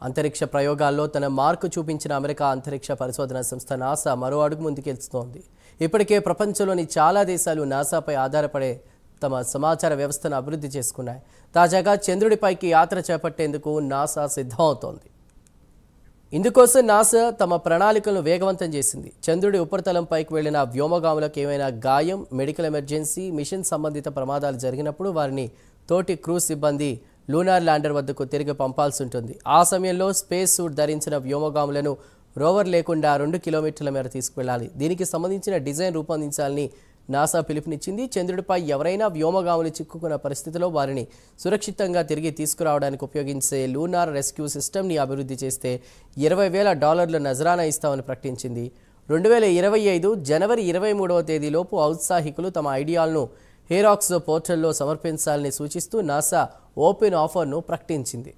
అంతరిక్ష ప్రయోగాల్లో తన మార్కు చూపించిన అమెరికా అంతరిక్ష పరిశోధన సంస్థ నాసా మరో అడుగు ముందుకెళ్తోంది. ఇప్పటికే ప్రపంచంలోని చాలా దేశాలు నాసాపై ఆధారపడే తమ సమాచార వ్యవస్థను అభివృద్ధి చేసుకున్నాయి. తాజాగా చంద్రుడిపైకి యాత్ర చేపట్టేందుకు నాసా సిద్ధమవుతోంది. ఇందుకోసం నాసా తమ ప్రణాళికలను వేగవంతం చేసింది. చంద్రుడి ఉపరితలంపైకి వెళ్లిన వ్యోమగాములకు ఏమైనా గాయం, మెడికల్ ఎమర్జెన్సీ, మిషన్ సంబంధిత ప్రమాదాలు జరిగినప్పుడు వారిని తోటి క్రూజ్ సిబ్బంది లూనార్ ల్యాండర్ వద్దకు తిరిగి పంపాల్సి ఉంటుంది. ఆ సమయంలో స్పేస్ సూట్ ధరించిన వ్యోమగాములను రోవర్ లేకుండా 2 కిలోమీటర్ల మేర తీసుకువెళ్లాలి. దీనికి సంబంధించిన డిజైన్ రూపొందించాలని నాసా పిలుపునిచ్చింది. చంద్రుడిపై ఎవరైనా వ్యోమగాములు చిక్కుకున్న పరిస్థితిలో వారిని సురక్షితంగా తిరిగి తీసుకురావడానికి ఉపయోగించే లూనార్ రెస్క్యూ సిస్టమ్ని అభివృద్ధి చేస్తే $20,000 నజరానా ఇస్తామని ప్రకటించింది. 2025 జనవరి 23వ తేదీలోపు ఔత్సాహికులు తమ ఐడియాలను హెరాక్స్ పోర్టల్లో సమర్పించాలని సూచిస్తూ నాసా ఓపెన్ ఆఫర్ను ప్రకటించింది.